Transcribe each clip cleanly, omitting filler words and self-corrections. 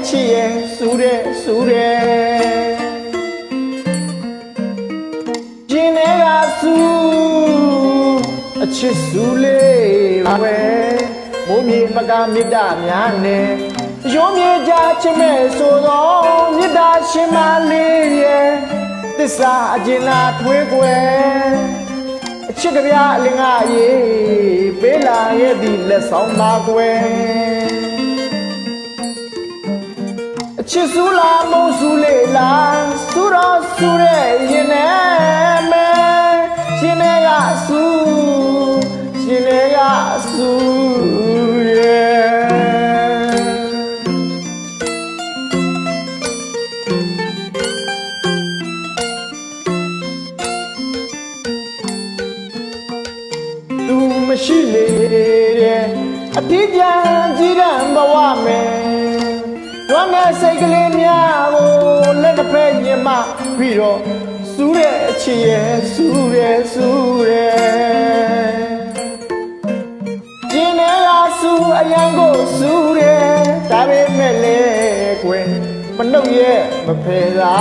ချစ်ရဲ့စူတဲ့စူတဲ့ကျင်းနေကစူအချစ်စူလေးပါပဲမိုးမြေမကမေတ္တာများနဲ့ရုံးမြေကြချစ်မဲ့ဆိုတော့မေတ္တာရှင်မလေးရဲ့သစ္စာအကျဉ်းလားထွေးကွယ်အချစ်ကြပြအလင်္ကာရေပေးလာရဲ့ဒီလက်ဆောင်ပါကွယ်အချစ်စူလာမုံစူလေးလားစူတော့စူတဲ့ရင်နဲ့မဲရှင်တွေကစူရှင်တွေကစူမရှိလေတဲ့အတိတ်ကြီးတဲ့ဘဝမယ်တွမ်းတဲ့စိတ်ကလေးများကိုလက်တစ်ဖက်ညင်မပြီးတော့စူးတဲ့အချစ်ရဲ့စူးတဲ့စူးတဲ့ကျင်းနေတာစူးအရန်ကိုစူးတဲ့ဒါပေမဲ့လေကွယ်မနှုတ်ရဲ့မဖယ်သာ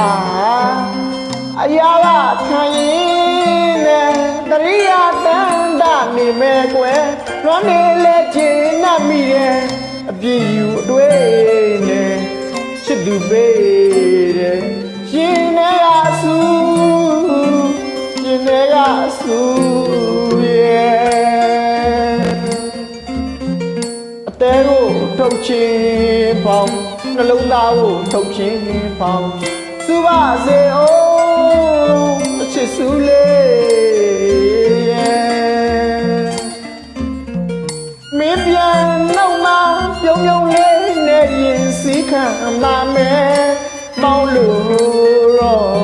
အရာကခံရင်နဲ့တရိယာတန်တာနေမဲ့ကွယ်လွမ်းနေလေချင်နှပ်မိတယ်အပြည့်ယူအတွေ့နဲ့ချစ်သူပေးတယ်ရှင်နေကစူရှင်နေကစူရဲ့အတဲကိုထုတ်ချင်းပေါင်းနှလုံးသားကိုထုတ်ချင်းပေါင်းစူပါစေအောင်အချစ်စူလေးရဲ့မင်းပြန်နောက်မှပြုံးပြုံးလေးနဲ့ရင်စီးခံမှာမယ်မောင်းလို့တော့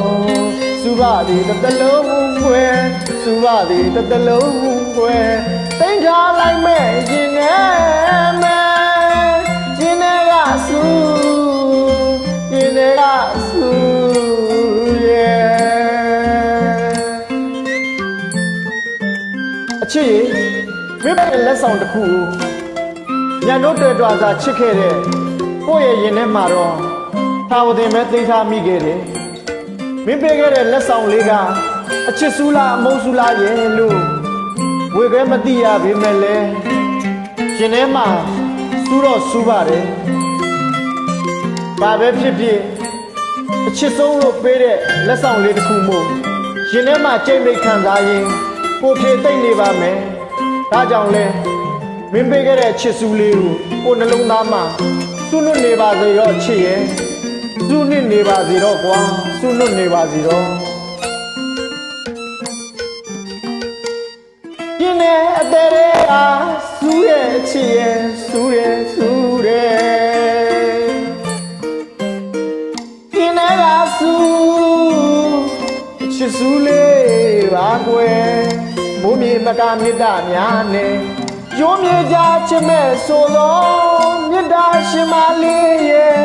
စူပါသည်တစ်တလုံးွယ်စူပါသည်တစ်တလုံးွယ်တိတ်ထားလိုက်မဲ့ရင်နဲ့မဲရင်နဲ့ကစူရင်နဲ့ကစူအချစ်ရေမိဘရဲ့လက်ဆောင်တစ်ခုညတို့တွေ့တွေ့သာချစ်ခဲ့တဲ့ကိုယ့်ရဲ့ရင်ထဲမှာတော့သာဝတင်ပဲသိထားမိခဲ့တယ်မင်းပေးခဲ့တဲ့လက်ဆောင်လေးကအချစ်စူးလားအမုန်းစူးလားရဲ့လို့ဝေခဲမသိရပေမဲ့လဲရင်ထဲမှာစူးတော့စူးပါတယ်ဘာပဲဖြစ်ဖြစ်အချစ်ဆုံးလို့ပေးတဲ့လက်ဆောင်လေးတစ်ခုမို့ရင်ထဲမှာကြိတ်မိတ်ခံစားရင်ကိုဖြေသိမ့်နေပါမယ်ဒါကြောင့်လဲမင်းပေးခဲ့တဲ့ချစ်စူးလေးကိုနှလုံးသားမှာစွန့်လွတ်နေပါစေတော့ချစ်ရဲ့စွန့်လွတ်နေပါစေတော့ကွာစွန့်လွတ်နေပါစေတော့ပြင်းနေအတဲအားစူးရဲ့ချစ်ရဲ့စူးရဲ့စူးရဲ့ပြင်းနေတာစူးချစ်စူးလေးပါကွယ်မိုးမြေမကမေတ္တာများနဲ့ရုံးမြေကြချစ်မဲ့ဆိုတော့မေတ္တာရှင်မလေးရဲ့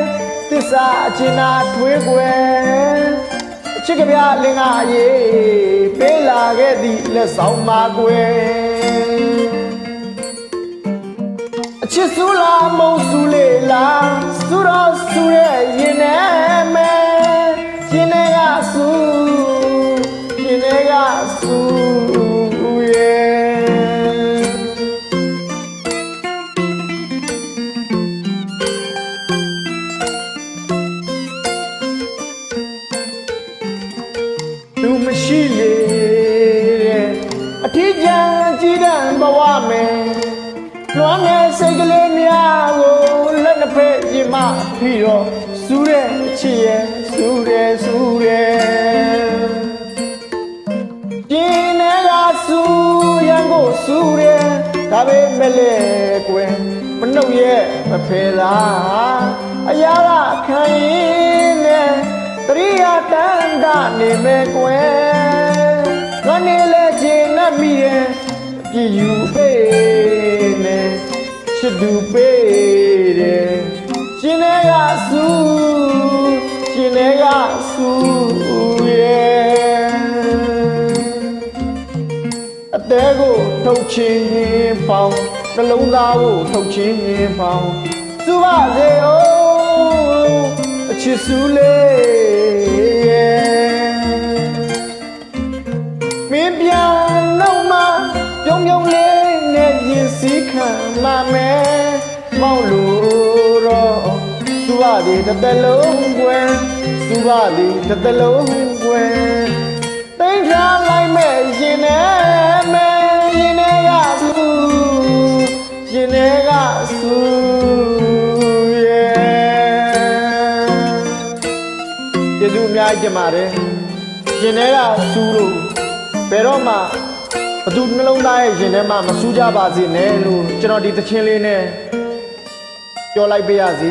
သစ္စာအကျဉ်းသားထွေးကွယ်အချစ်ကပြအလင်္ကာရေပေးလာခဲ့သည့်လက်ဆောင်ပါကွယ်အချစ်စူးလားမုံစူးလေးလားစူးတော့စူးရဲ့ရင်နဲ့မဲရင်နဲ့ကစူးရင်နဲ့ကစူးသူမရှိလေတဲ့အထီးကျန်ကြီးတဲ့ဘဝမယ်လွမ်းတဲ့စိတ်ကလေးများကိုလက်နှစ်ဖက်ရင်မပြီးတော့စူးတဲ့ချစ်ရဲ့စူးတဲ့စူးတဲ့ပြင်းနေတာစူးရန်ကိုစူးတဲ့ဒါပေမဲ့လေကွယ်မနှုတ်ရဲ့မဖယ်လားအရာကခံရင်နဲ့တရိယာတန်တာနေမဲ့ကွယ်ငါနေလေချင်နှပ်မိရဲ့ပြည့်ယူပေးနဲ့ချစ်သူပေးတယ်ရှင်တွေကစူးရှင်တွေကစူးရဲ့အတဲကိုထုတ်ချင်းပေါင်းနှလုံးသားကိုထုတ်ချင်းပေါင်းစူပါစေ哦အချစ်စုလေးမင်းပြန်တော့မှပြုံးပြုံးလေးနဲ့ရင်စည်းခံမှမယ်မောက်လို့တော့သူပါသည်တစ်သက်လုံးကွယ်သူပါသည်တစ်သက်လုံးကွယ်တိတ်ထားလိုက်မဲ့ရင်နဲ့မဲ့ရင်နဲ့ကသူရင်နဲ့ကသူကျေးဇူးအများကြီးတင်ပါတယ်ရင်ထဲကစူးလို့ဘယ်တော့မှဘသူနှလုံးသားရဲ့ရင်ထဲမှာမစူးကြပါစေနဲ့လို့ကျွန်တော်ဒီသချင်းလေးနဲ့ပြောလိုက်ပါရစေ